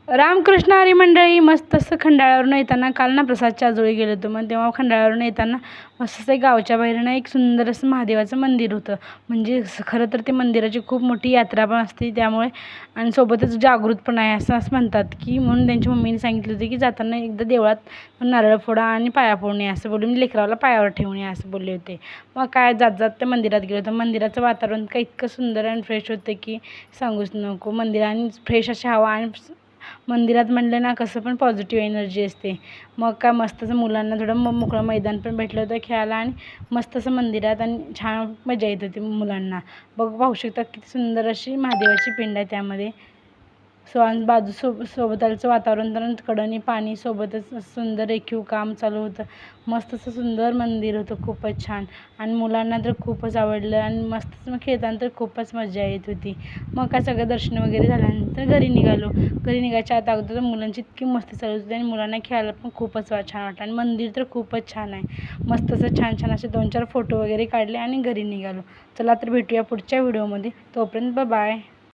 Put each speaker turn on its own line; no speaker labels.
रामकृष्ण हरी मंडळी, मस्त असं खंडाळ्यावरून येताना काल ना प्रसादच्या आजोळी गेलो होतो. मग तेव्हा खंडाळ्यावरून येताना मस्त असं गावच्या बाहेर ना एक सुंदर असं महादेवाचं मंदिर होतं. म्हणजे खरं तर ते मंदिराची खूप मोठी यात्रा पण असते त्यामुळे, आणि सोबतच जागृत पण आहे असं म्हणतात की, म्हणून त्यांच्या मम्मीने सांगितलं होतं की जाताना एकदा देवळात नारळ फोडा आणि पाया पडून या असं बोलून, लेकराला पायावर ठेवून या असं बोलले होते. मग काय जात जात त्या मंदिरात गेलो होतो. मंदिराचं वातावरण काय इतकं सुंदर आणि फ्रेश होतं की सांगूच नको. मंदिराने फ्रेश अशी हवा, आणि मंदिरात म्हणलं ना कसं पण पॉझिटिव्ह एनर्जी असते. मग काय मस्त असं मुलांना थोडं मोकळं मैदान पण भेटलं होतं खेळायला, आणि मस्त असं मंदिरात, आणि छान मजा येत होती मुलांना. पाहू शकता किती सुंदर अशी महादेवाची पिंड आहे त्यामध्ये. सोबतचं वातावरण तर कडेने पाणी, सोबतच सुंदर रेखीव काम चालू होतं. मस्त असं सुंदर मंदिर होतं, खूपच छान. आणि मुलांना तर खूपच आवडलं, आणि मस्त मग खेळताना तर खूपच मजा येत होती. मग काय सगळं दर्शन वगैरे झाल्यानंतर घरी निघालो. घरी निघायच्या अगोदर मुलांची इतकी मस्ती चालू होती, आणि मुलांना खेळायला पण खूपच छान वाटलं. आणि मंदिर तर खूपच छान आहे. मस्त असं छान छान असे 2-4 फोटो वगैरे काढले आणि घरी निघालो. चला तर भेटूया पुढच्या व्हिडिओमध्ये. तोपर्यंत बाय.